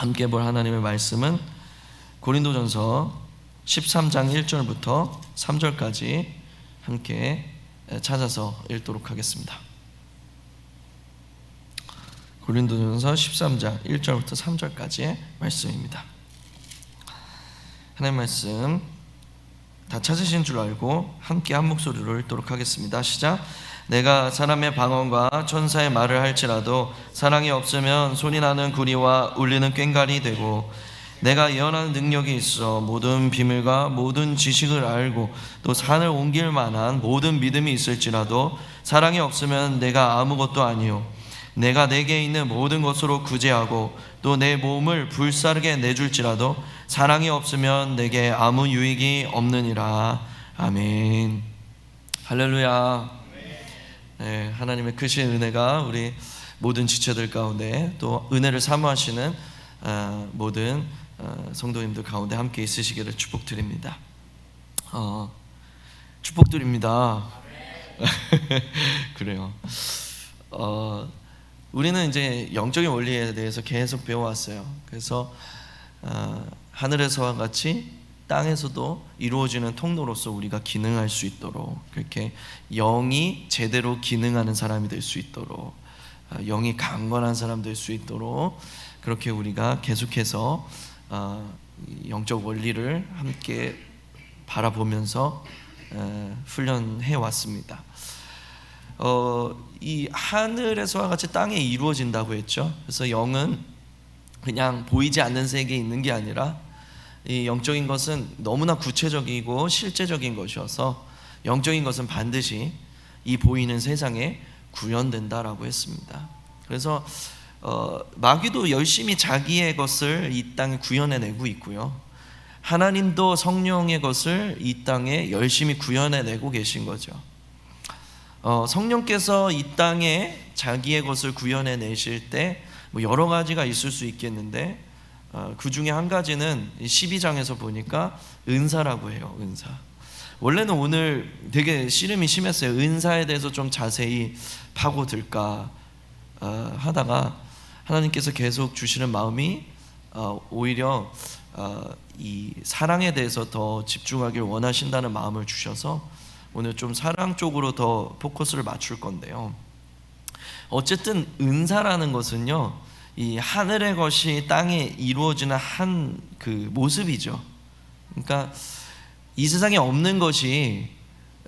함께 볼 하나님의 말씀은 고린도전서 13장 1절부터 3절까지 함께 찾아서 읽도록 하겠습니다. 고린도전서 13장 1절부터 3절까지의 말씀입니다. 하나님의 말씀 다 찾으신 줄 알고 함께 한 목소리로 읽도록 하겠습니다. 시작. 내가 사람의 방언과 천사의 말을 할지라도 사랑이 없으면 소리 나는 구리와 울리는 꽹과리 되고, 내가 예언하는 능력이 있어 모든 비밀과 모든 지식을 알고 또 산을 옮길 만한 모든 믿음이 있을지라도 사랑이 없으면 내가 아무것도 아니요, 내가 내게 있는 모든 것으로 구제하고 또 내 몸을 불사르게 내줄지라도 사랑이 없으면 내게 아무 유익이 없느니라. 아멘. 할렐루야. 네, 하나님의 크신 은혜가 우리 모든 지체들 가운데 또 은혜를 사모하시는 모든 성도님들 가운데 함께 있으시기를 축복드립니다. 축복드립니다. 그래요. 우리는 이제 영적인 원리에 대해서 계속 배워왔어요. 그래서 하늘에서와 같이 땅에서도 이루어지는 통로로서 우리가 기능할 수 있도록, 그렇게 영이 제대로 기능하는 사람이 될 수 있도록, 영이 강건한 사람 될 수 있도록, 그렇게 우리가 계속해서 영적 원리를 함께 바라보면서 훈련해 왔습니다. 이 하늘에서와 같이 땅에 이루어진다고 했죠. 그래서 영은 그냥 보이지 않는 세계에 있는 게 아니라 이 영적인 것은 너무나 구체적이고 실제적인 것이어서 영적인 것은 반드시 이 보이는 세상에 구현된다라고 했습니다. 그래서 마귀도 열심히 자기의 것을 이 땅에 구현해내고 있고요, 하나님도 성령의 것을 이 땅에 열심히 구현해내고 계신 거죠. 성령께서 이 땅에 자기의 것을 구현해내실 때 뭐 여러 가지가 있을 수 있겠는데, 그 중에 한 가지는 12장에서 보니까 은사라고 해요. 은사. 원래는 오늘 되게 씨름이 심했어요. 은사에 대해서 좀 자세히 파고들까 하다가 하나님께서 계속 주시는 마음이 오히려 이 사랑에 대해서 더 집중하길 원하신다는 마음을 주셔서 오늘 좀 사랑 쪽으로 더 포커스를 맞출 건데요. 어쨌든 은사라는 것은요, 이 하늘의 것이 땅에 이루어지는 한 그 모습이죠. 그러니까 이 세상에 없는 것이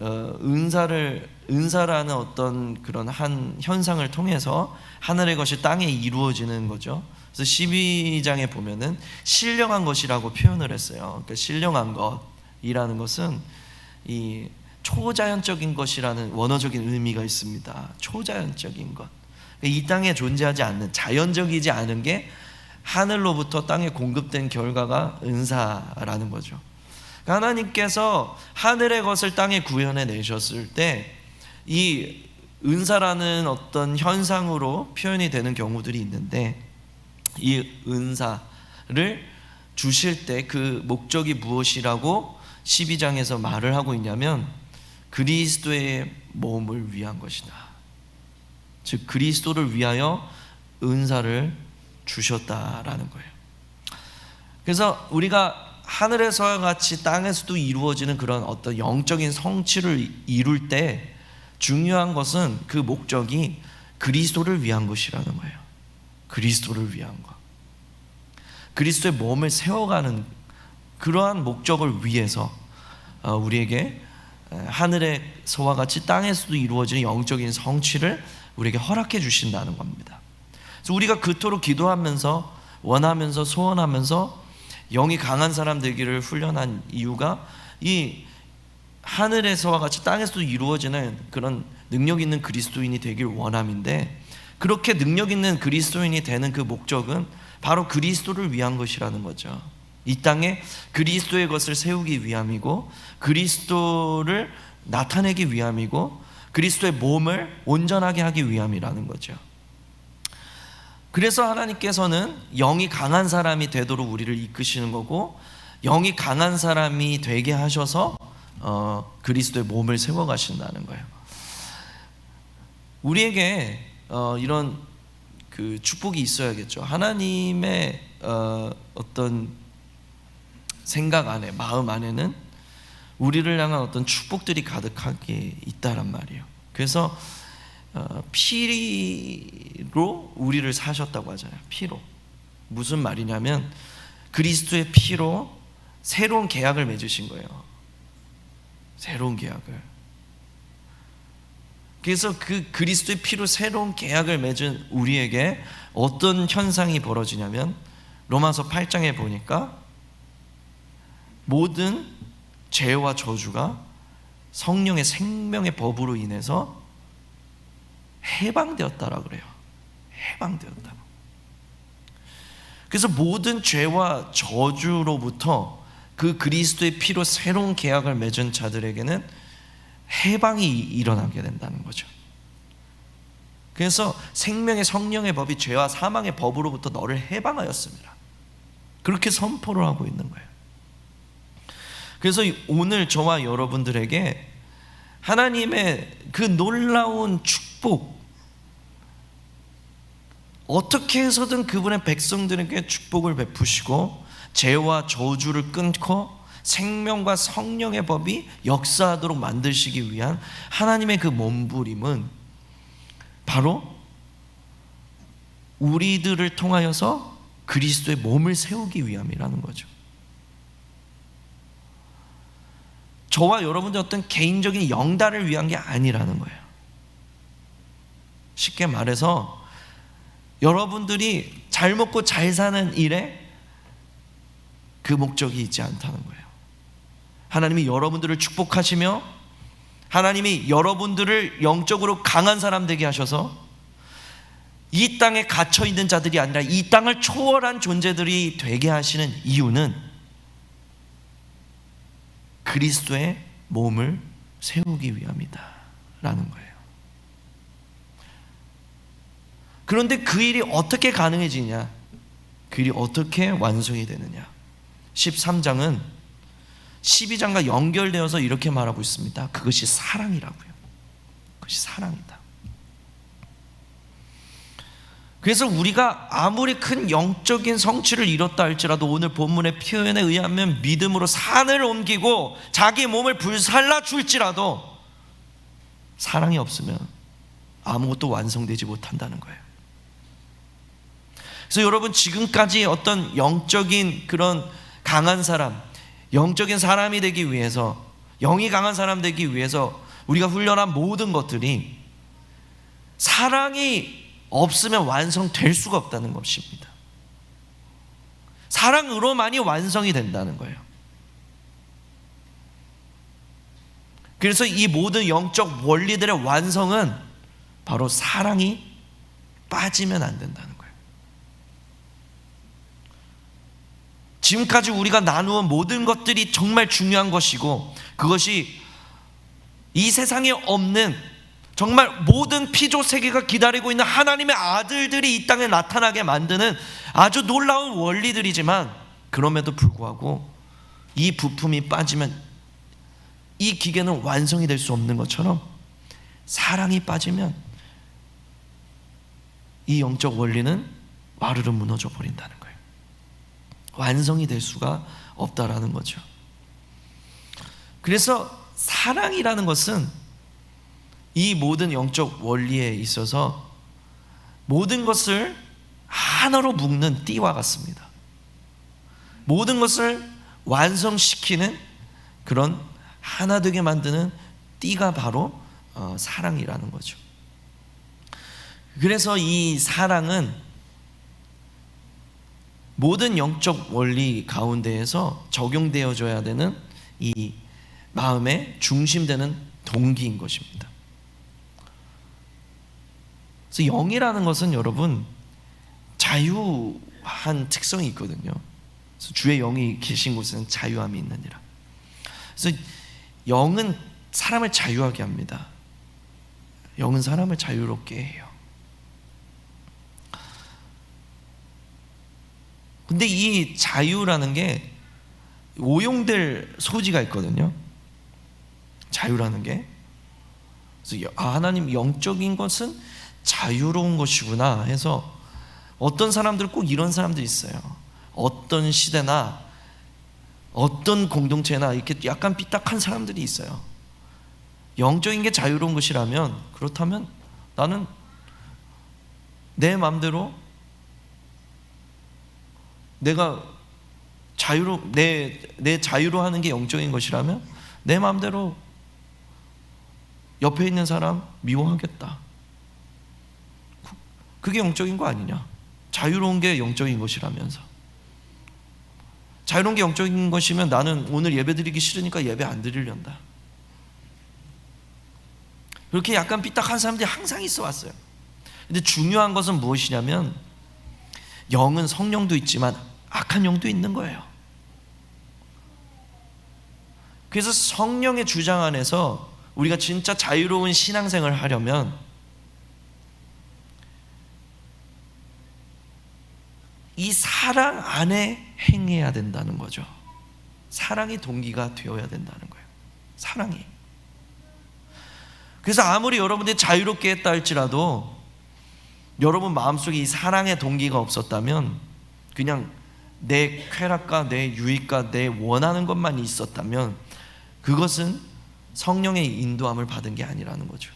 은사라는 어떤 그런 한 현상을 통해서 하늘의 것이 땅에 이루어지는 거죠. 그래서 12장에 보면은 신령한 것이라고 표현을 했어요. 그러니까 신령한 것이라는 것은 이 초자연적인 것이라는 원어적인 의미가 있습니다. 초자연적인 것, 이 땅에 존재하지 않는, 자연적이지 않은 게 하늘로부터 땅에 공급된 결과가 은사라는 거죠. 하나님께서 하늘의 것을 땅에 구현해 내셨을 때 이 은사라는 어떤 현상으로 표현이 되는 경우들이 있는데, 이 은사를 주실 때 그 목적이 무엇이라고 12장에서 말을 하고 있냐면, 그리스도의 몸을 위한 것이다. 즉 그리스도를 위하여 은사를 주셨다라는 거예요. 그래서 우리가 하늘에서와 같이 땅에서도 이루어지는 그런 어떤 영적인 성취를 이룰 때 중요한 것은 그 목적이 그리스도를 위한 것이라는 거예요. 그리스도를 위한 것, 그리스도의 몸을 세워가는 그러한 목적을 위해서 우리에게 하늘에서와 같이 땅에서도 이루어지는 영적인 성취를 우리에게 허락해 주신다는 겁니다. 그래서 우리가 그토록 기도하면서 원하면서 소원하면서 영이 강한 사람 되기를 훈련한 이유가 이 하늘에서와 같이 땅에서도 이루어지는 그런 능력 있는 그리스도인이 되길 원함인데, 그렇게 능력 있는 그리스도인이 되는 그 목적은 바로 그리스도를 위한 것이라는 거죠. 이 땅에 그리스도의 것을 세우기 위함이고, 그리스도를 나타내기 위함이고, 그리스도의 몸을 온전하게 하기 위함이라는 거죠. 그래서 하나님께서는 영이 강한 사람이 되도록 우리를 이끄시는 거고, 영이 강한 사람이 되게 하셔서 그리스도의 몸을 세워가신다는 거예요. 우리에게 이런 그 축복이 있어야겠죠. 하나님의 어떤 생각 안에, 마음 안에는 우리를 향한 어떤 축복들이 가득하게 있다란 말이에요. 그래서 피로 우리를 사셨다고 하잖아요. 피로. 무슨 말이냐면 그리스도의 피로 새로운 계약을 맺으신 거예요. 새로운 계약을. 그래서 그 그리스도의 피로 새로운 계약을 맺은 우리에게 어떤 현상이 벌어지냐면 로마서 8장에 보니까 모든 죄와 저주가 성령의 생명의 법으로 인해서 해방되었다라고 그래요. 해방되었다. 그래서 모든 죄와 저주로부터 그 그리스도의 피로 새로운 계약을 맺은 자들에게는 해방이 일어나게 된다는 거죠. 그래서 생명의 성령의 법이 죄와 사망의 법으로부터 너를 해방하였습니다. 그렇게 선포를 하고 있는 거예요. 그래서 오늘 저와 여러분들에게 하나님의 그 놀라운 축복, 어떻게 해서든 그분의 백성들에게 축복을 베푸시고 죄와 저주를 끊고 생명과 성령의 법이 역사하도록 만드시기 위한 하나님의 그 몸부림은 바로 우리들을 통하여서 그리스도의 몸을 세우기 위함이라는 거죠. 저와 여러분들 어떤 개인적인 영달을 위한 게 아니라는 거예요. 쉽게 말해서 여러분들이 잘 먹고 잘 사는 일에 그 목적이 있지 않다는 거예요. 하나님이 여러분들을 축복하시며 하나님이 여러분들을 영적으로 강한 사람 되게 하셔서 이 땅에 갇혀 있는 자들이 아니라 이 땅을 초월한 존재들이 되게 하시는 이유는 그리스도의 몸을 세우기 위함이다 라는 거예요. 그런데 그 일이 어떻게 가능해지냐, 그 일이 어떻게 완성이 되느냐, 13장은 12장과 연결되어서 이렇게 말하고 있습니다. 그것이 사랑이라고요. 그것이 사랑이다. 그래서 우리가 아무리 큰 영적인 성취를 이뤘다 할지라도 오늘 본문의 표현에 의하면 믿음으로 산을 옮기고 자기 몸을 불살라 줄지라도 사랑이 없으면 아무것도 완성되지 못한다는 거예요. 그래서 여러분, 지금까지 어떤 영적인 그런 강한 사람, 영적인 사람이 되기 위해서, 영이 강한 사람 되기 위해서 우리가 훈련한 모든 것들이 사랑이 없으면 완성될 수가 없다는 것입니다. 사랑으로만이 완성이 된다는 거예요. 그래서 이 모든 영적 원리들의 완성은 바로 사랑이 빠지면 안 된다는 거예요. 지금까지 우리가 나누은 모든 것들이 정말 중요한 것이고, 그것이 이 세상에 없는 정말 모든 피조 세계가 기다리고 있는 하나님의 아들들이 이 땅에 나타나게 만드는 아주 놀라운 원리들이지만, 그럼에도 불구하고 이 부품이 빠지면 이 기계는 완성이 될 수 없는 것처럼 사랑이 빠지면 이 영적 원리는 와르르 무너져 버린다는 거예요. 완성이 될 수가 없다라는 거죠. 그래서 사랑이라는 것은 이 모든 영적 원리에 있어서 모든 것을 하나로 묶는 띠와 같습니다. 모든 것을 완성시키는 그런 하나 되게 만드는 띠가 바로 사랑이라는 거죠. 그래서 이 사랑은 모든 영적 원리 가운데에서 적용되어져야 되는 이 마음의 중심되는 동기인 것입니다. 그래서 영이라는 것은 여러분 자유한 특성이 있거든요. 그래서 주의 영이 계신 곳에는 자유함이 있느니라. 그래서 영은 사람을 자유하게 합니다. 영은 사람을 자유롭게 해요. 근데 이 자유라는 게 오용될 소지가 있거든요. 자유라는 게. 그래서 하나님 영적인 것은 자유로운 것이구나 해서 어떤 사람들, 꼭 이런 사람들이 있어요. 어떤 시대나 어떤 공동체나 이렇게 약간 삐딱한 사람들이 있어요. 영적인 게 자유로운 것이라면, 그렇다면 나는 내 마음대로 내가 내 자유로 하는 게 영적인 것이라면 내 마음대로 옆에 있는 사람 미워하겠다. 그게 영적인 거 아니냐? 자유로운 게 영적인 것이라면서. 자유로운 게 영적인 것이면 나는 오늘 예배 드리기 싫으니까 예배 안 드리련다. 그렇게 약간 삐딱한 사람들이 항상 있어 왔어요. 근데 중요한 것은 무엇이냐면, 영은 성령도 있지만 악한 영도 있는 거예요. 그래서 성령의 주장 안에서 우리가 진짜 자유로운 신앙생활을 하려면 이 사랑 안에 행해야 된다는 거죠. 사랑이 동기가 되어야 된다는 거예요. 사랑이. 그래서 아무리 여러분들이 자유롭게 했다 할지라도 여러분 마음속에 이 사랑의 동기가 없었다면, 그냥 내 쾌락과 내 유익과 내 원하는 것만 있었다면 그것은 성령의 인도함을 받은 게 아니라는 거죠.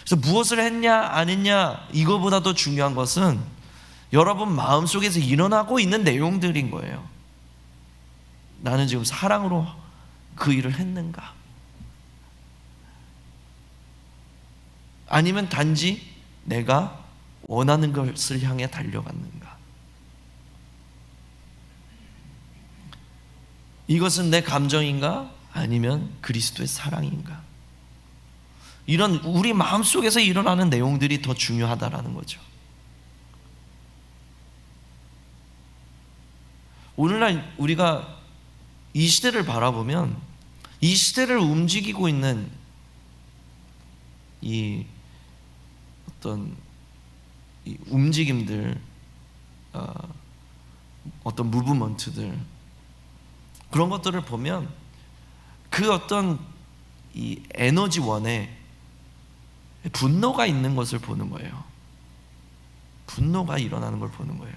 그래서 무엇을 했냐 안 했냐 이거보다도 중요한 것은 여러분 마음속에서 일어나고 있는 내용들인 거예요. 나는 지금 사랑으로 그 일을 했는가? 아니면 단지 내가 원하는 것을 향해 달려갔는가? 이것은 내 감정인가? 아니면 그리스도의 사랑인가? 이런 우리 마음속에서 일어나는 내용들이 더 중요하다라는 거죠. 오늘날 우리가 이 시대를 바라보면 이 시대를 움직이고 있는 이 어떤 이 움직임들, 어떤 무브먼트들, 그런 것들을 보면 그 어떤 이 에너지원에 분노가 있는 것을 보는 거예요. 분노가 일어나는 걸 보는 거예요.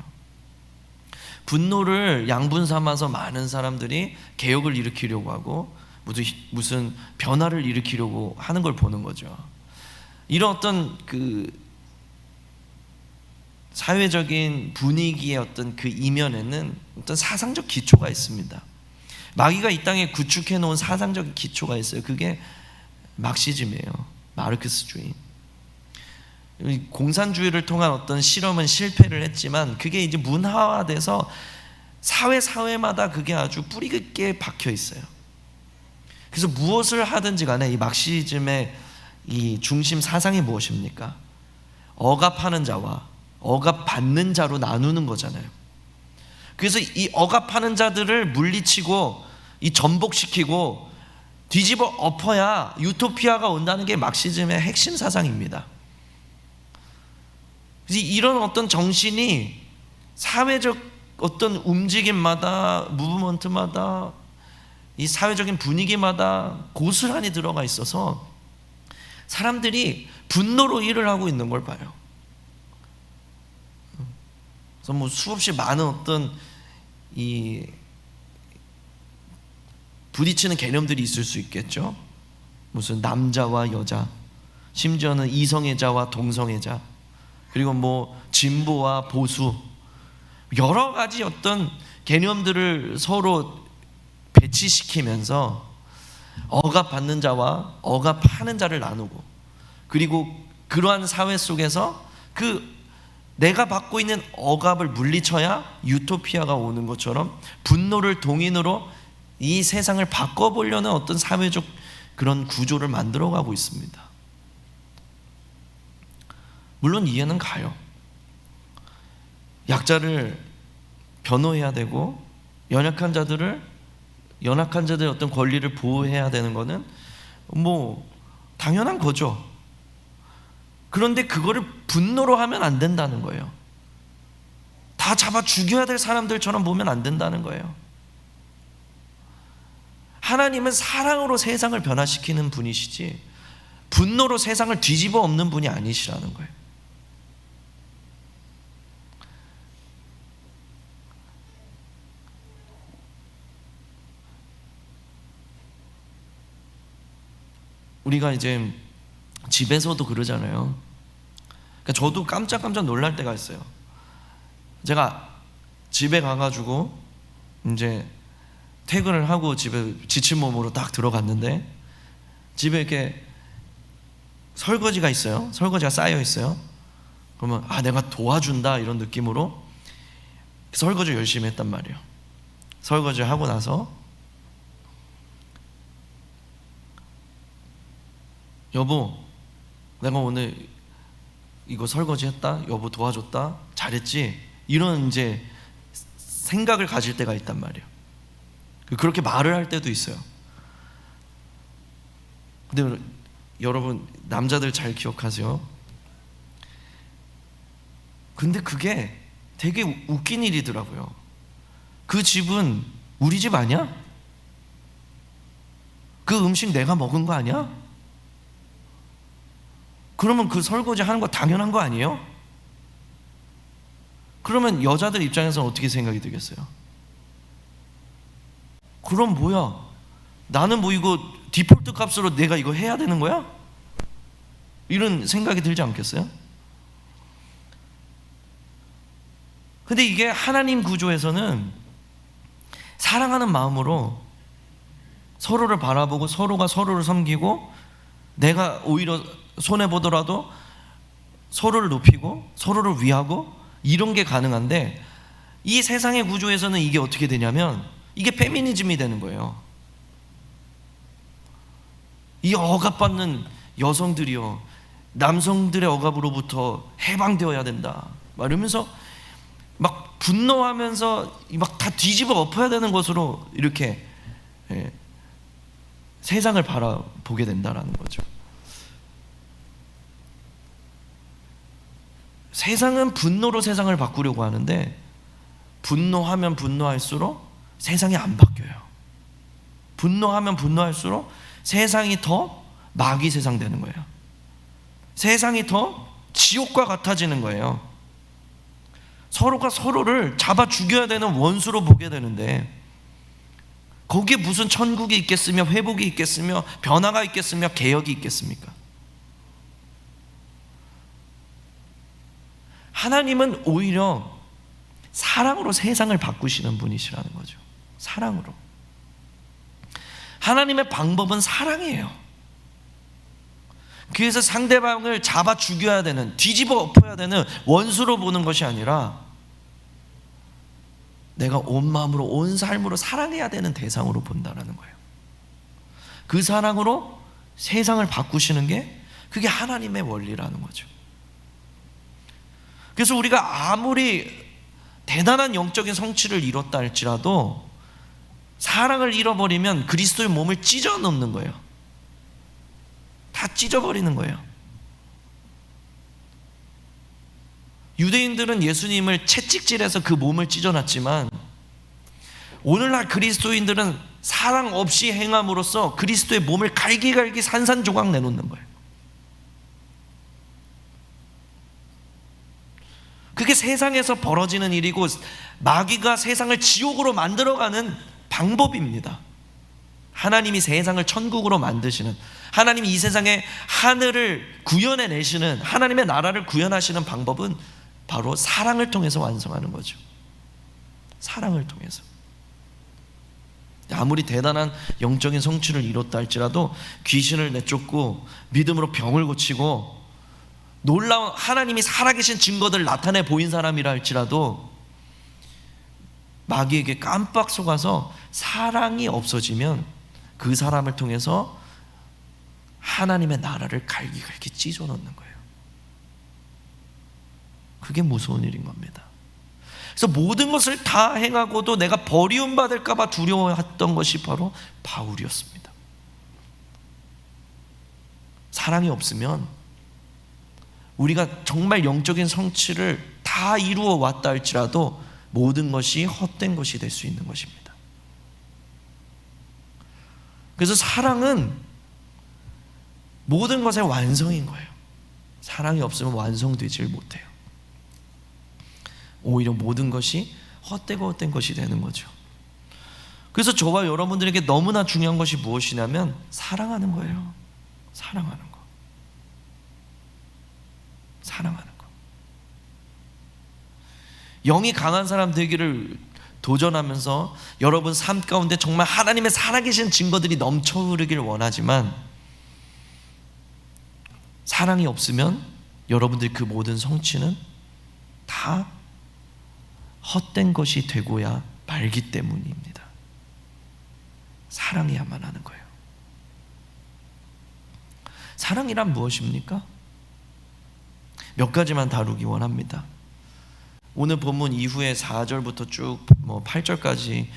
분노를 양분 삼아서 많은 사람들이 개혁을 일으키려고 하고 무슨 변화를 일으키려고 하는 걸 보는 거죠. 이런 어떤 그 사회적인 분위기의 어떤 그 이면에는 어떤 사상적 기초가 있습니다. 마귀가 이 땅에 구축해 놓은 사상적 기초가 있어요. 그게 막시즘이에요. 마르크스주의. 공산주의를 통한 어떤 실험은 실패를 했지만 그게 이제 문화화돼서 사회마다 그게 아주 뿌리 깊게 박혀 있어요. 그래서 무엇을 하든지 간에 이 막시즘의 이 중심 사상이 무엇입니까? 억압하는 자와 억압받는 자로 나누는 거잖아요. 그래서 이 억압하는 자들을 물리치고 이 전복시키고 뒤집어 엎어야 유토피아가 온다는 게 막시즘의 핵심 사상입니다. 그래서 이런 어떤 정신이 사회적 어떤 움직임마다, 무브먼트마다, 이 사회적인 분위기마다 고스란히 들어가 있어서 사람들이 분노로 일을 하고 있는 걸 봐요. 그래서 뭐 수없이 많은 어떤 이 부딪히는 개념들이 있을 수 있겠죠. 무슨 남자와 여자, 심지어는 이성애자와 동성애자, 그리고 뭐 진보와 보수, 여러 가지 어떤 개념들을 서로 배치시키면서 억압받는 자와 억압하는 자를 나누고, 그리고 그러한 사회 속에서 그 내가 받고 있는 억압을 물리쳐야 유토피아가 오는 것처럼 분노를 동인으로 이 세상을 바꿔보려는 어떤 사회적 그런 구조를 만들어가고 있습니다. 물론 이해는 가요. 약자를 변호해야 되고 연약한 자들의 어떤 권리를 보호해야 되는 것은 뭐 당연한 거죠. 그런데 그거를 분노로 하면 안 된다는 거예요. 다 잡아 죽여야 될 사람들처럼 보면 안 된다는 거예요. 하나님은 사랑으로 세상을 변화시키는 분이시지 분노로 세상을 뒤집어 엎는 분이 아니시라는 거예요. 우리가 이제 집에서도 그러잖아요. 그러니까 저도 깜짝깜짝 놀랄 때가 있어요. 제가 집에 가가지고 이제 퇴근을 하고 집에 지친 몸으로 딱 들어갔는데 집에 이렇게 설거지가 있어요. 설거지가 쌓여 있어요. 그러면 내가 도와준다 이런 느낌으로 설거지 열심히 했단 말이에요. 설거지 하고 나서 여보, 내가 오늘 이거 설거지 했다, 여보 도와줬다, 잘했지, 이런 이제 생각을 가질 때가 있단 말이에요. 그렇게 말을 할 때도 있어요. 근데 여러분, 남자들 잘 기억하세요. 근데 그게 되게 웃긴 일이더라고요. 그 집은 우리 집 아니야? 그 음식 내가 먹은 거 아니야? 그러면 그 설거지 하는 거 당연한 거 아니에요? 그러면 여자들 입장에서는 어떻게 생각이 들겠어요? 그럼 뭐야? 나는 뭐 이거 디폴트 값으로 내가 이거 해야 되는 거야? 이런 생각이 들지 않겠어요? 근데 이게 하나님 구조에서는 사랑하는 마음으로 서로를 바라보고 서로가 서로를 섬기고, 내가 오히려 손해보더라도 서로를 높이고 서로를 위하고, 이런 게 가능한데, 이 세상의 구조에서는 이게 어떻게 되냐면 이게 페미니즘이 되는 거예요. 이 억압받는 여성들이요, 남성들의 억압으로부터 해방되어야 된다 막 이러면서 막 분노하면서 막 다 뒤집어 엎어야 되는 것으로 이렇게 세상을 바라보게 된다라는 거죠. 세상은 분노로 세상을 바꾸려고 하는데, 분노하면 분노할수록 세상이 안 바뀌어요. 분노하면 분노할수록 세상이 더 마귀 세상 되는 거예요. 세상이 더 지옥과 같아지는 거예요. 서로가 서로를 잡아 죽여야 되는 원수로 보게 되는데, 거기에 무슨 천국이 있겠으며 회복이 있겠으며 변화가 있겠으며 개혁이 있겠습니까? 하나님은 오히려 사랑으로 세상을 바꾸시는 분이시라는 거죠. 사랑으로. 하나님의 방법은 사랑이에요. 그래서 상대방을 잡아 죽여야 되는, 뒤집어 엎어야 되는 원수로 보는 것이 아니라 내가 온 마음으로 온 삶으로 사랑해야 되는 대상으로 본다라는 거예요. 그 사랑으로 세상을 바꾸시는 게, 그게 하나님의 원리라는 거죠. 그래서 우리가 아무리 대단한 영적인 성취를 이뤘다 할지라도 사랑을 잃어버리면 그리스도의 몸을 찢어 놓는 거예요. 다 찢어버리는 거예요. 유대인들은 예수님을 채찍질해서 그 몸을 찢어놨지만, 오늘날 그리스도인들은 사랑 없이 행함으로써 그리스도의 몸을 갈기갈기 산산조각 내놓는 거예요. 그게 세상에서 벌어지는 일이고, 마귀가 세상을 지옥으로 만들어가는 방법입니다. 하나님이 세상을 천국으로 만드시는, 하나님이 이 세상에 하늘을 구현해내시는, 하나님의 나라를 구현하시는 방법은 바로 사랑을 통해서 완성하는 거죠. 사랑을 통해서. 아무리 대단한 영적인 성취를 이뤘다 할지라도, 귀신을 내쫓고 믿음으로 병을 고치고 놀라운 하나님이 살아계신 증거들을 나타내 보인 사람이라 할지라도, 마귀에게 깜빡 속아서 사랑이 없어지면 그 사람을 통해서 하나님의 나라를 갈기갈기 찢어놓는 거예요. 그게 무서운 일인 겁니다. 그래서 모든 것을 다 행하고도 내가 버리움받을까 봐 두려워했던 것이 바로 바울이었습니다. 사랑이 없으면 우리가 정말 영적인 성취를 다 이루어 왔다 할지라도 모든 것이 헛된 것이 될 수 있는 것입니다. 그래서 사랑은 모든 것의 완성인 거예요. 사랑이 없으면 완성되질 못해요. 오히려 모든 것이 헛되고 헛된 것이 되는 거죠. 그래서 저와 여러분들에게 너무나 중요한 것이 무엇이냐면 사랑하는 거예요. 사랑하는 거. 사랑하는 거. 영이 강한 사람 되기를 도전하면서 여러분 삶 가운데 정말 하나님의 살아계신 증거들이 넘쳐 흐르길 원하지만, 사랑이 없으면 여러분들 그 모든 성취는 다 헛된 것이 되고야 말기 때문입니다. 사랑해야만 하는 거예요. 사랑이란 무엇입니까? 몇 가지만 다루기 원합니다. 오늘 본문 이후에 4절부터 쭉 8절까지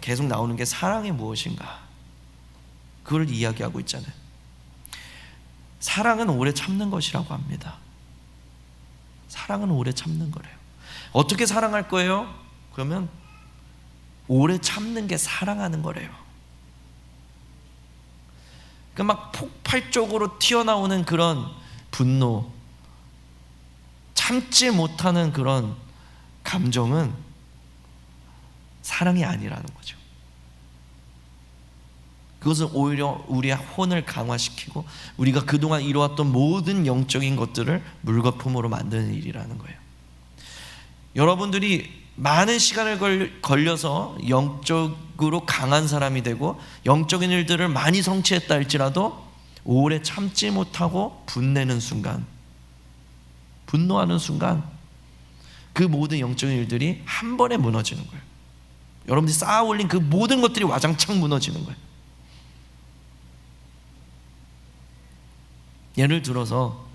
계속 나오는 게 사랑이 무엇인가, 그걸 이야기하고 있잖아요. 사랑은 오래 참는 것이라고 합니다. 사랑은 오래 참는 거래요. 어떻게 사랑할 거예요? 그러면 오래 참는 게 사랑하는 거래요. 그 막 폭발적으로 튀어나오는 그런 분노, 참지 못하는 그런 감정은 사랑이 아니라는 거죠. 그것은 오히려 우리의 혼을 강화시키고 우리가 그동안 이루었던 모든 영적인 것들을 물거품으로 만드는 일이라는 거예요. 여러분들이 많은 시간을 걸려서 영적으로 강한 사람이 되고 영적인 일들을 많이 성취했다 할지라도 오래 참지 못하고 분내는 순간, 분노하는 순간 그 모든 영적인 일들이 한 번에 무너지는 거예요. 여러분들이 쌓아 올린 그 모든 것들이 와장창 무너지는 거예요. 예를 들어서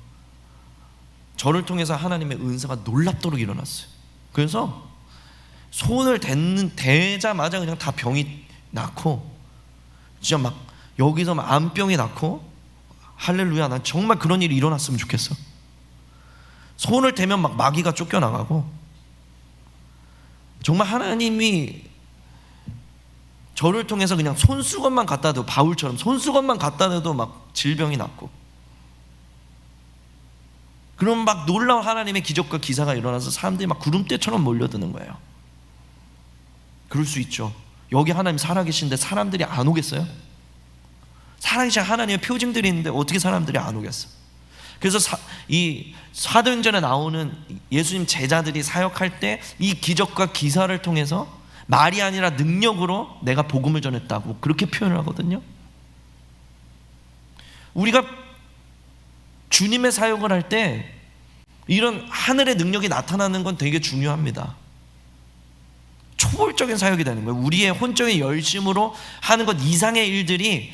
저를 통해서 하나님의 은사가 놀랍도록 일어났어요. 그래서 손을 대자마자 그냥 다 병이 낫고, 진짜 막 여기서 막 암병이 낫고, 할렐루야, 난 정말 그런 일이 일어났으면 좋겠어. 손을 대면 막 마귀가 쫓겨나가고, 정말 하나님이 저를 통해서 그냥 손수건만 갖다 대도, 바울처럼 손수건만 갖다 대도 막 질병이 낫고, 그럼 막 놀라운 하나님의 기적과 기사가 일어나서 사람들이 막 구름대처럼 몰려드는 거예요. 그럴 수 있죠. 여기 하나님 살아계신데 사람들이 안 오겠어요? 살아계신 하나님의 표징들이 있는데 어떻게 사람들이 안 오겠어? 그래서 이 사도행전에 나오는 예수님 제자들이 사역할 때 이 기적과 기사를 통해서 말이 아니라 능력으로 내가 복음을 전했다고 그렇게 표현을 하거든요. 우리가 주님의 사역을 할 때 이런 하늘의 능력이 나타나는 건 되게 중요합니다. 초월적인 사역이 되는 거예요. 우리의 혼적인 열심으로 하는 것 이상의 일들이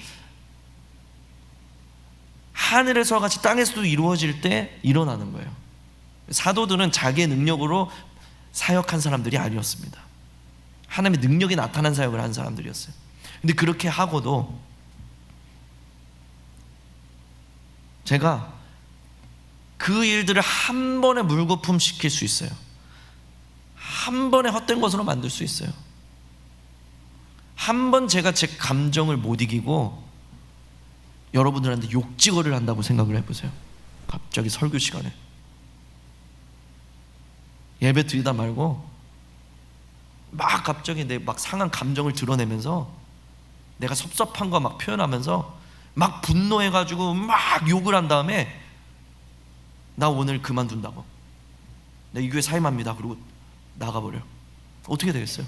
하늘에서 같이 땅에서도 이루어질 때 일어나는 거예요. 사도들은 자기의 능력으로 사역한 사람들이 아니었습니다. 하나님의 능력이 나타난 사역을 한 사람들이었어요. 근데 그렇게 하고도 제가 그 일들을 한 번에 물거품 시킬 수 있어요. 한 번에 헛된 것으로 만들 수 있어요. 한 번 제가 제 감정을 못 이기고 여러분들한테 욕지거리를 한다고 생각을 해보세요. 갑자기 설교 시간에 예배 드리다 말고 막 갑자기 내 막 상한 감정을 드러내면서 내가 섭섭한 거 막 표현하면서 막 분노해가지고 막 욕을 한 다음에 나 오늘 그만둔다고, 나 이 교회 사임합니다, 그리고 나가버려. 어떻게 되겠어요?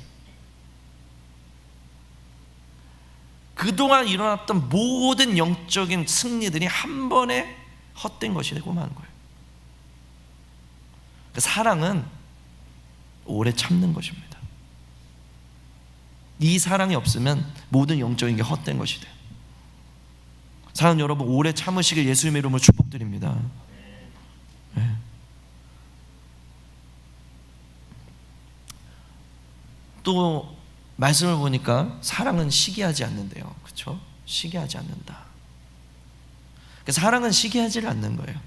그동안 일어났던 모든 영적인 승리들이 한 번에 헛된 것이 되고 마는 거예요. 사랑은 오래 참는 것입니다. 이 사랑이 없으면 모든 영적인 게 헛된 것이 돼요. 사랑하는 여러분, 오래 참으시길 예수님의 이름으로 축복드립니다. 네. 또 말씀을 보니까 사랑은 시기하지 않는데요, 그렇죠? 시기하지 않는다. 사랑은 시기하지를 않는 거예요.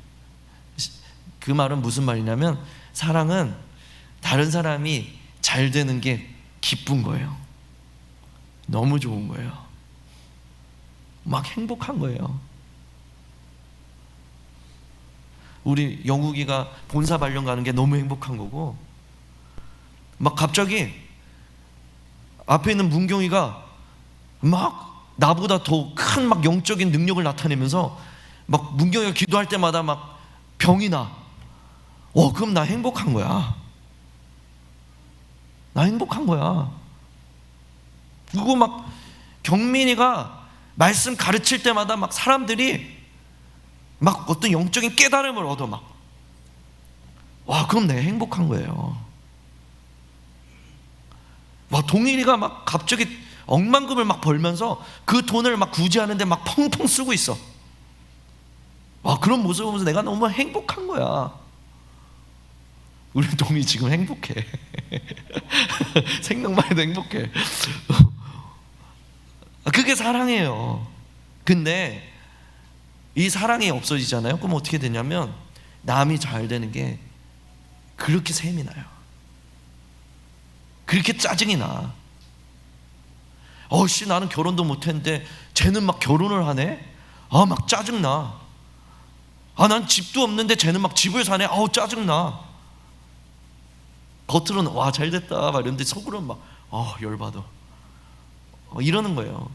그 말은 무슨 말이냐면 사랑은 다른 사람이 잘 되는 게 기쁜 거예요. 너무 좋은 거예요. 막 행복한 거예요. 우리 영국이가 본사 발령 가는 게 너무 행복한 거고, 막 갑자기 앞에 있는 문경이가 막 나보다 더 큰 막 영적인 능력을 나타내면서 막 문경이가 기도할 때마다 막 병이 나. 그럼 나 행복한 거야. 나 행복한 거야. 그리고 막 경민이가 말씀 가르칠 때마다 막 사람들이 막 어떤 영적인 깨달음을 얻어 막. 그럼 내가 행복한 거예요. 동일이가 막 갑자기 억만금을 막 벌면서 그 돈을 막 구제하는데 막 펑펑 쓰고 있어. 그런 모습을 보면서 내가 너무 행복한 거야. 우리 동이 지금 행복해. 생각만 해도 행복해. 그게 사랑이에요. 근데 이 사랑이 없어지잖아요. 그럼 어떻게 되냐면 남이 잘 되는 게 그렇게 셈이 나요. 그렇게 짜증이 나. 나는 결혼도 못했는데 쟤는 막 결혼을 하네? 막 짜증나. 난 집도 없는데 쟤는 막 집을 사네? 짜증나. 겉으로는 잘됐다 막 이러는데 속으로는 막 열받아. 이러는 거예요.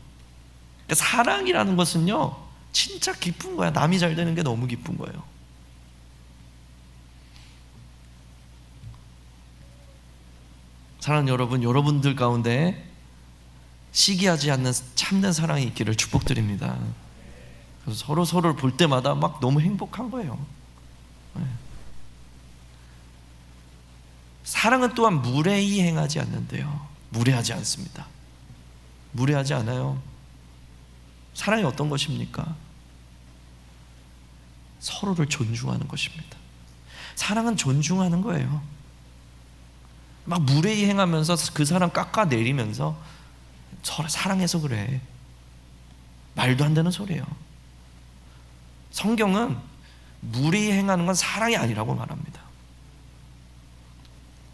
그러니까 사랑이라는 것은요, 진짜 기쁜 거야. 남이 잘 되는 게 너무 기쁜 거예요. 사랑하는 여러분, 여러분들 가운데 시기하지 않는 참된 사랑이 있기를 축복드립니다. 그래서 서로를 볼 때마다 막 너무 행복한 거예요. 사랑은 또한 무례히 행하지 않는데요. 무례하지 않습니다. 무례하지 않아요. 사랑이 어떤 것입니까? 서로를 존중하는 것입니다. 사랑은 존중하는 거예요. 막 무례히 행하면서 그 사람 깎아내리면서 서로 사랑해서 그래. 말도 안 되는 소리예요. 성경은 무례히 행하는 건 사랑이 아니라고 말합니다.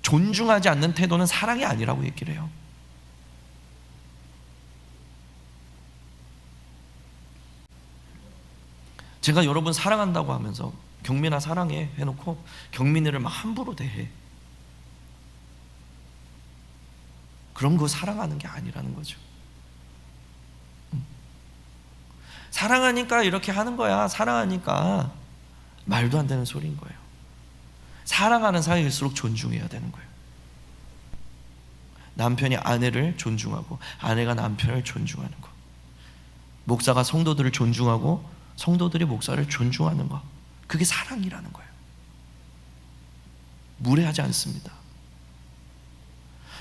존중하지 않는 태도는 사랑이 아니라고 얘기를 해요. 제가 여러분 사랑한다고 하면서 경민아 사랑해 해놓고 경민이를 막 함부로 대해. 그럼 그거 사랑하는 게 아니라는 거죠. 사랑하니까 이렇게 하는 거야. 사랑하니까. 말도 안 되는 소리인 거예요. 사랑하는 사이일수록 존중해야 되는 거예요. 남편이 아내를 존중하고 아내가 남편을 존중하는 거, 목사가 성도들을 존중하고 성도들이 목사를 존중하는 거, 그게 사랑이라는 거예요. 무례하지 않습니다.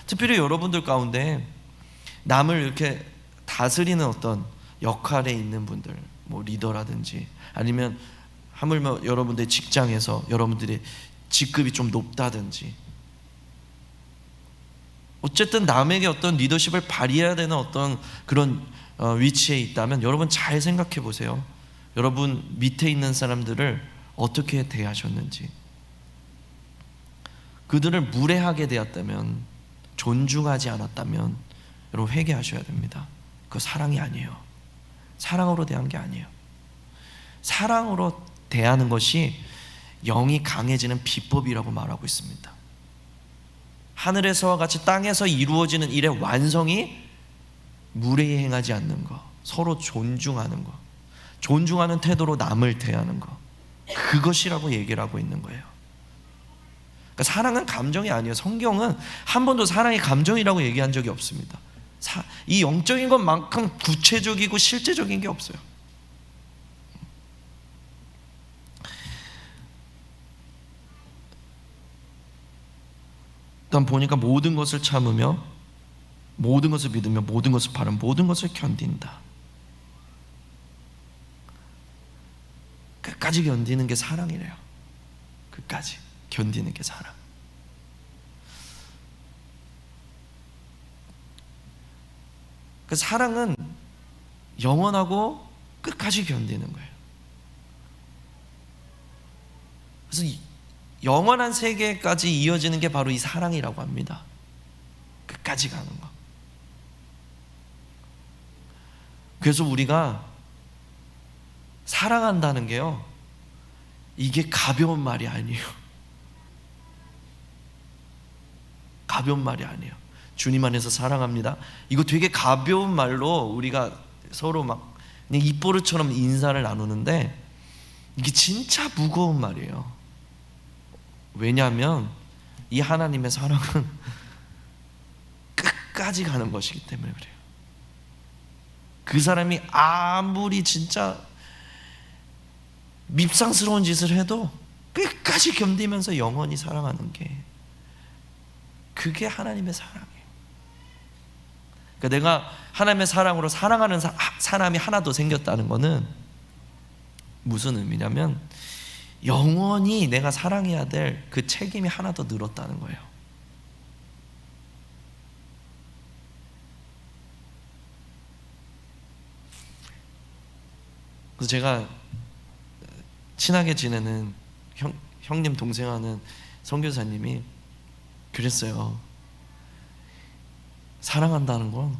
특별히 여러분들 가운데 남을 이렇게 다스리는 어떤 역할에 있는 분들, 뭐 리더라든지 아니면 하물며 여러분들 직장에서 여러분들이 직급이 좀 높다든지, 어쨌든 남에게 어떤 리더십을 발휘해야 되는 어떤 그런 위치에 있다면 여러분 잘 생각해 보세요. 여러분 밑에 있는 사람들을 어떻게 대하셨는지. 그들을 무례하게 대했다면, 존중하지 않았다면 여러분 회개하셔야 됩니다. 그거 사랑이 아니에요. 사랑으로 대한 게 아니에요. 사랑으로 대하는 것이 영이 강해지는 비법이라고 말하고 있습니다. 하늘에서와 같이 땅에서 이루어지는 일의 완성이 무례히 행하지 않는 것, 서로 존중하는 것, 존중하는 태도로 남을 대하는 것, 그것이라고 얘기를 하고 있는 거예요. 그러니까 사랑은 감정이 아니에요. 성경은 한 번도 사랑이 감정이라고 얘기한 적이 없습니다. 이 영적인 것만큼 구체적이고 실제적인 게 없어요. 일단 보니까 모든 것을 참으며 모든 것을 믿으며 모든 것을 바라며 모든 것을 견딘다. 끝까지 견디는 게 사랑이래요. 끝까지 견디는 게 사랑. 그 사랑은 영원하고 끝까지 견디는 거예요. 그래서 영원한 세계까지 이어지는 게 바로 이 사랑이라고 합니다. 끝까지 가는 거. 그래서 우리가 사랑한다는 게요, 이게 가벼운 말이 아니에요. 가벼운 말이 아니에요. 주님 안에서 사랑합니다, 이거 되게 가벼운 말로 우리가 서로 막 그냥 입버릇처럼 인사를 나누는데 이게 진짜 무거운 말이에요. 왜냐하면 이 하나님의 사랑은 끝까지 가는 것이기 때문에 그래요. 그 사람이 아무리 진짜 밉상스러운 짓을 해도 끝까지 견디면서 영원히 사랑하는 게, 그게 하나님의 사랑이에요. 그러니까 내가 하나님의 사랑으로 사랑하는 사람이 하나 더 생겼다는 것은 무슨 의미냐면 영원히 내가 사랑해야 될 그 책임이 하나 더 늘었다는 거예요. 그래서 제가 친하게 지내는 형님 동생 하는 선교사님이 그랬어요. 사랑한다는 건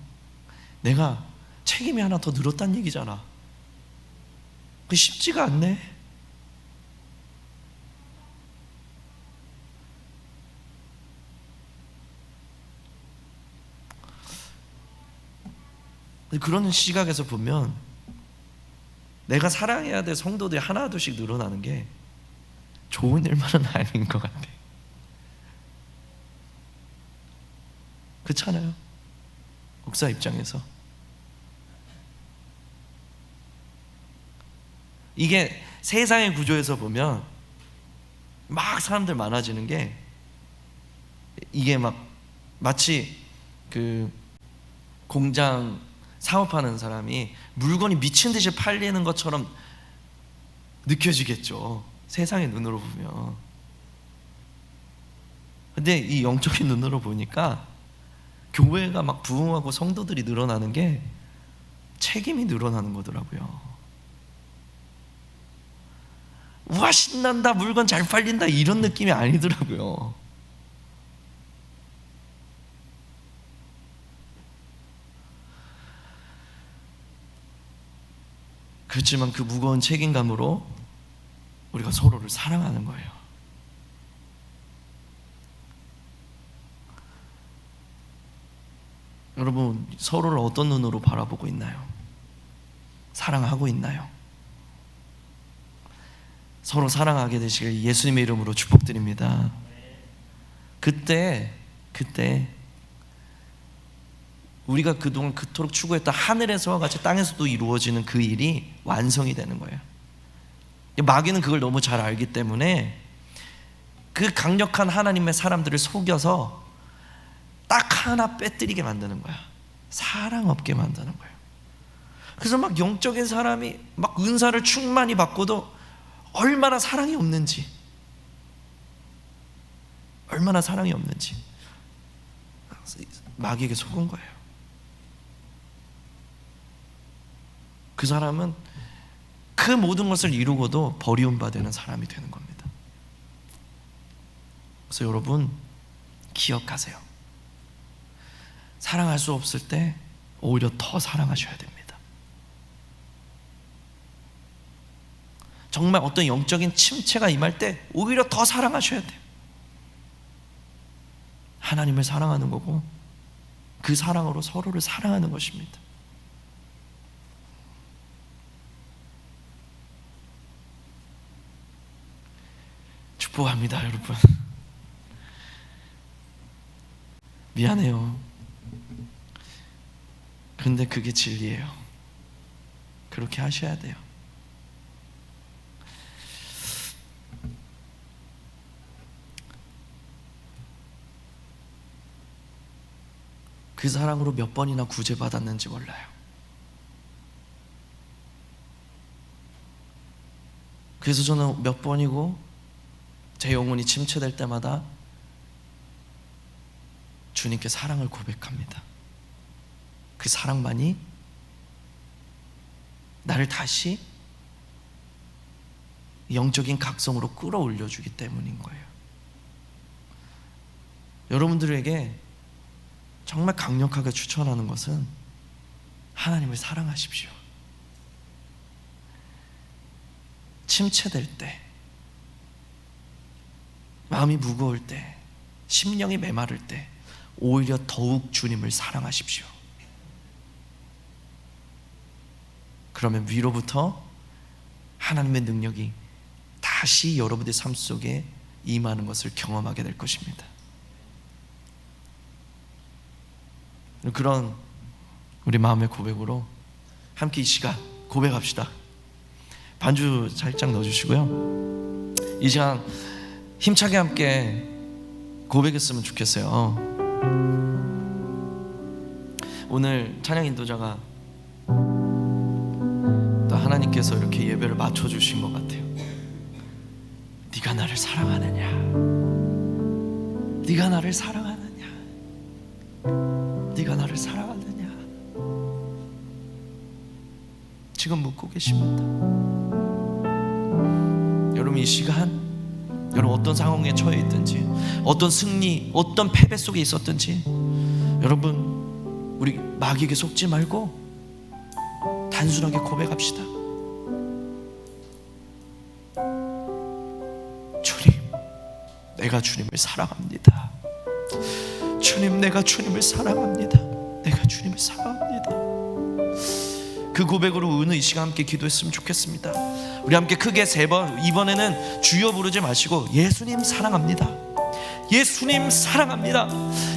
내가 책임이 하나 더 늘었다는 얘기잖아. 그 쉽지가 않네. 그런 시각에서 보면 내가 사랑해야 될 성도들이 하나둘씩 늘어나는 게 좋은 일만은 아닌 것 같아. 그렇잖아요, 목사 입장에서. 이게 세상의 구조에서 보면 막 사람들 많아지는 게, 이게 막 마치 그 공장 사업하는 사람이 물건이 미친 듯이 팔리는 것처럼 느껴지겠죠, 세상의 눈으로 보면. 근데 이 영적인 눈으로 보니까 교회가 막 부흥하고 성도들이 늘어나는 게 책임이 늘어나는 거더라고요. 우와 신난다, 물건 잘 팔린다, 이런 느낌이 아니더라고요. 그렇지만 그 무거운 책임감으로 우리가 서로를 사랑하는 거예요. 여러분, 서로를 어떤 눈으로 바라보고 있나요? 사랑하고 있나요? 서로 사랑하게 되시길 예수님의 이름으로 축복드립니다. 그때 우리가 그동안 그토록 추구했던 하늘에서와 같이 땅에서도 이루어지는 그 일이 완성이 되는 거예요. 마귀는 그걸 너무 잘 알기 때문에 그 강력한 하나님의 사람들을 속여서 딱 하나 빼뜨리게 만드는 거야. 사랑 없게 만드는 거예요. 그래서 막 영적인 사람이 막 은사를 충만히 받고도 얼마나 사랑이 없는지, 마귀에게 속은 거예요. 그 사람은 그 모든 것을 이루고도 버리움받는 사람이 되는 겁니다. 그래서 여러분 기억하세요. 사랑할 수 없을 때 오히려 더 사랑하셔야 됩니다. 정말 어떤 영적인 침체가 임할 때 오히려 더 사랑하셔야 돼요. 하나님을 사랑하는 거고 그 사랑으로 서로를 사랑하는 것입니다. 축복합니다, 여러분. 미안해요. 근데 그게 진리예요. 그렇게 하셔야 돼요. 그 사랑으로 몇 번이나 구제받았는지 몰라요. 그래서 저는 몇 번이고 제 영혼이 침체될 때마다 주님께 사랑을 고백합니다. 그 사랑만이 나를 다시 영적인 각성으로 끌어올려주기 때문인 거예요. 여러분들에게 정말 강력하게 추천하는 것은 하나님을 사랑하십시오. 침체될 때, 마음이 무거울 때, 심령이 메마를 때 오히려 더욱 주님을 사랑하십시오. 그러면 위로부터 하나님의 능력이 다시 여러분의 삶 속에 임하는 것을 경험하게 될 것입니다. 그런 우리 마음의 고백으로 함께 이 시간 고백합시다. 반주 살짝 넣어주시고요. 이 시간 힘차게 함께 고백했으면 좋겠어요. 오늘 찬양 인도자가 또 하나님께서 이렇게 예배를 맞춰주신 것 같아요. 네가 나를 사랑하느냐, 네가 나를 사랑하느냐, 네가 나를 사랑하느냐, 지금 묻고 계십니다. 여러분 이 시간 여러분 어떤 상황에 처해 있든지, 어떤 승리, 어떤 패배 속에 있었든지, 여러분 우리 마귀에게 속지 말고 단순하게 고백합시다. 주님, 내가 주님을 사랑합니다. 주님, 내가 주님을 사랑합니다. 내가 주님을 사랑합니다. 그 고백으로 오늘 이 시간 함께 기도했으면 좋겠습니다. 우리 함께 크게 3번, 이번에는 주여 부르지 마시고 예수님 사랑합니다, 예수님 사랑합니다,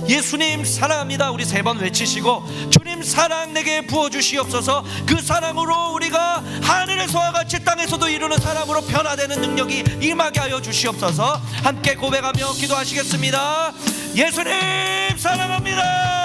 예수님 사랑합니다, 우리 3번 외치시고 주님 사랑 내게 부어주시옵소서. 그 사랑으로 우리가 하늘에서와 같이 땅에서도 이루는 사람으로 변화되는 능력이 임하게 하여 주시옵소서. 함께 고백하며 기도하시겠습니다. 예수님 사랑합니다.